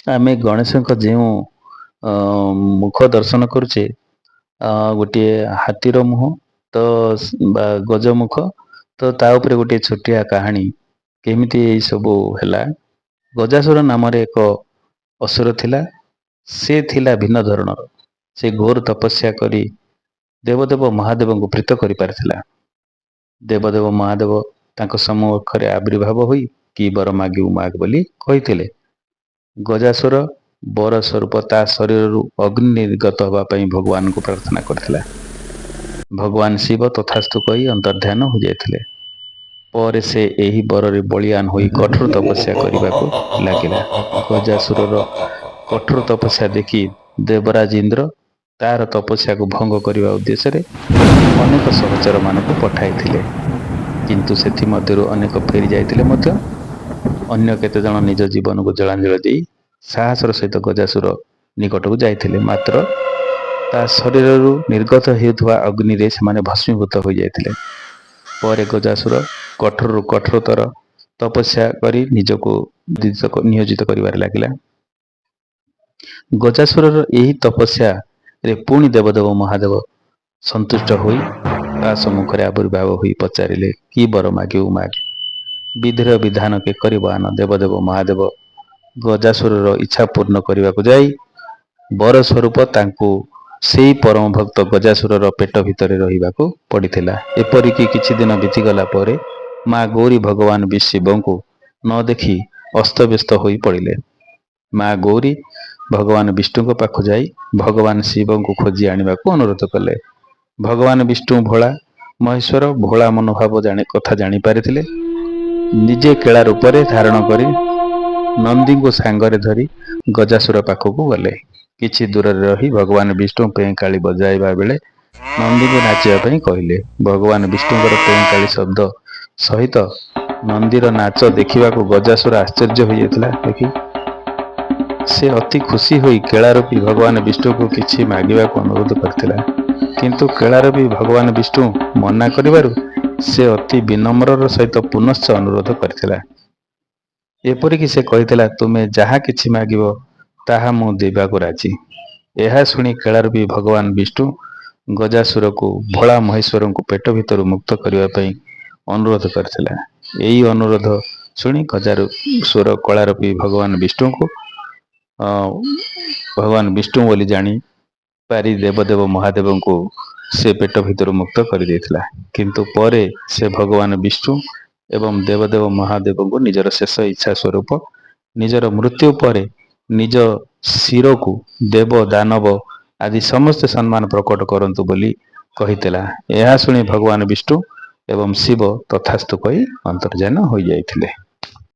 ଆମେ ଗଣେଶଙ୍କ ଯେଉଁ ମୁଖ ଦର୍ଶନ କରୁଛେ, ଗୋଟିଏ ହାତୀର ମୁହଁ ତ ବା ଗଜମୁଖ, ତ ତା ଉପରେ ଗୋଟିଏ ଛୋଟିଆ କାହାଣୀ କେମିତି ଏଇ ସବୁ ହେଲା। ଗଜାସୁର ନାମରେ ଏକ ଅସୁର ଥିଲା। ସେ ଥିଲା ଭିନ୍ନ ଧରଣର। ସେ ଘୋର ତପସ୍ୟା କରି ଦେବଦେବ ମହାଦେବଙ୍କୁ ପ୍ରୀତ କରିପାରିଥିଲା। ଦେବଦେବ ମହାଦେବ ତାଙ୍କ ସମ୍ମୁଖରେ ଆବିର୍ଭାବ ହୋଇ କି ବର ମାଗିବୁ ମାଗ ବୋଲି କହିଥିଲେ। ଗଜାସୁର ବର ସ୍ୱରୂପ ତା ଶରୀରରୁ ଅଗ୍ନି ନିର୍ଗତ ହେବା ପାଇଁ ଭଗବାନଙ୍କୁ ପ୍ରାର୍ଥନା କରିଥିଲା। ଭଗବାନ ଶିବ ତଥାସ୍ତୁ କହି ଅନ୍ତର୍ଧ୍ୟାନ ହୋଇଯାଇଥିଲେ। ପରେ ସେ ଏହି ବରରେ ବଳିୟାନ ହୋଇ କଠୋର ତପସ୍ୟା କରିବାକୁ ଲାଗିଲା। ଗଜାସୁରର କଠୋର ତପସ୍ୟା ଦେଖି ଦେବରାଜ ଇନ୍ଦ୍ର ତାର ତପସ୍ୟାକୁ ଭଙ୍ଗ କରିବା ଉଦ୍ଦେଶ୍ୟରେ ଅନେକ ସହଚର ମାନଙ୍କୁ ପଠାଇଥିଲେ। କିନ୍ତୁ ସେଥିମଧ୍ୟରୁ ଅନେକ ଫେରି ଯାଇଥିଲେ ମଧ୍ୟ ଅନ୍ୟ କେତେଜଣ ନିଜ ଜୀବନକୁ ଜଳାଞ୍ଜଳି ଦେଇ ସାହସର ସହିତ ଗଜାସୁର ନିକଟକୁ ଯାଇଥିଲେ। ମାତ୍ର ତା ଶରୀରରୁ ନିର୍ଗତ ହେଉଥିବା ଅଗ୍ନିରେ ସେମାନେ ଭସ୍ମୀଭୂତ ହୋଇଯାଇଥିଲେ। ପରେ ଗଜାସୁର କଠୋରରୁ କଠୋରତର ତପସ୍ୟା କରି ନିଜକୁ ନିୟୋଜିତ କରିବାରେ ଲାଗିଲା। ଗଜାସୁରର ଏହି ତପସ୍ୟାରେ ପୁଣି ଦେବଦେବ ମହାଦେବ ସନ୍ତୁଷ୍ଟ ହୋଇ ତା ସମ୍ମୁଖରେ ଆବିର୍ଭାବ ହୋଇ ପଚାରିଲେ, କି ବର ମାଗିବୁ ମାଗ। ବିଧିର ବିଧାନ କେ କରିବ ଆନ। ଦେବଦେବ ମହାଦେବ ଗଜାସୁରର ଇଚ୍ଛା ପୂର୍ଣ୍ଣ କରିବାକୁ ଯାଇ ବର ସ୍ୱରୂପ ତାଙ୍କୁ ସେହି ପରମ ଭକ୍ତ ଗଜାସୁରର ପେଟ ଭିତରେ ରହିବାକୁ ପଡ଼ିଥିଲା। ଏପରିକି କିଛି ଦିନ ବିତିଗଲା ପରେ ମା ଗୌରୀ ଭଗବାନ ଶିବଙ୍କୁ ନ ଦେଖି ଅସ୍ତବ୍ୟସ୍ତ ହୋଇ ପଡ଼ିଲେ। ମା ଗୌରୀ ଭଗବାନ ବିଷ୍ଣୁଙ୍କ ପାଖକୁ ଯାଇ ଭଗବାନ ଶିବଙ୍କୁ ଖୋଜି ଆଣିବାକୁ ଅନୁରୋଧ କଲେ। ଭଗବାନ ବିଷ୍ଣୁ ଭୋଳା ମହେଶ୍ୱର ଭୋଳା ମନୋଭାବ କଥା ଜାଣିପାରିଥିଲେ। ନିଜେ କେଳା ରୂପରେ ଧାରଣ କରି ନନ୍ଦୀଙ୍କୁ ସାଙ୍ଗରେ ଧରି ଗଜାସୁର ପାଖକୁ ଗଲେ। କିଛି ଦୂରରେ ରହି ଭଗବାନ ବିଷ୍ଣୁ ପେଁକାଳି ବଜାଇବା ବେଳେ ନନ୍ଦୀଙ୍କୁ ନାଚିବା ପାଇଁ କହିଲେ। ଭଗବାନ ବିଷ୍ଣୁଙ୍କର ପେଁକାଳି ଶବ୍ଦ ସହିତ ନନ୍ଦୀର ନାଚ ଦେଖିବାକୁ ଗଜାସୁର ଆଶ୍ଚର୍ଯ୍ୟ ହୋଇଯାଇଥିଲା। ଦେଖି ସେ ଅତି ଖୁସି ହୋଇ କେଳାରୂପୀ ଭଗବାନ ବିଷ୍ଣୁଙ୍କୁ କିଛି ମାଗିବାକୁ ଅନୁରୋଧ କରିଥିଲା। କିନ୍ତୁ କେଳାରୂପୀ ଭଗବାନ ବିଷ୍ଣୁ ମନା କରିବାରୁ ସେ ଅତି ବିନମ୍ରର ସହିତ ପୁନଶ୍ଚ ଅନୁରୋଧ କରିଥିଲା। ଏପରିକି ସେ କହିଥିଲା, ତୁମେ ଯାହା କିଛି ମାଗିବ ତାହା ମୁଁ ଦେବାକୁ ରାଜି। ଏହା ଶୁଣି କେଳାରୂପୀ ଭଗବାନ ବିଷ୍ଣୁ ଗଜାସୁରକୁ ଭୋଳା ମହେଶ୍ୱରଙ୍କୁ ପେଟ ଭିତରୁ ମୁକ୍ତ କରିବା ପାଇଁ ଅନୁରୋଧ କରିଥିଲା। ଏହି ଅନୁରୋଧ ଶୁଣି ଗଜାସୁର କଳାରୂପୀ ଭଗବାନ ବିଷ୍ଣୁଙ୍କୁ ଭଗବାନ ବିଷ୍ଣୁ ବୋଲି ଜାଣି ପାରି ଦେବଦେବ ମହାଦେବଙ୍କୁ ସେ ପେଟ ଭିତରୁ ମୁକ୍ତ କରିଦେଇଥିଲା। କିନ୍ତୁ ପରେ ସେ ଭଗବାନ ବିଷ୍ଣୁ ଏବଂ ଦେବଦେବ ମହାଦେବଙ୍କୁ ନିଜର ଶେଷ ଇଚ୍ଛା ସ୍ୱରୂପ ନିଜର ମୃତ୍ୟୁ ପରେ ନିଜ ଶିରକୁ ଦେବ ଦାନବ ଆଦି ସମସ୍ତେ ସମ୍ମାନ ପ୍ରକଟ କରନ୍ତୁ ବୋଲି କହିଥିଲା। ଏହା ଶୁଣି ଭଗବାନ ବିଷ୍ଣୁ ଏବଂ ଶିବ ତଥାସ୍ତୁ କହି ଅନ୍ତର୍ଜାନ ହୋଇଯାଇଥିଲେ।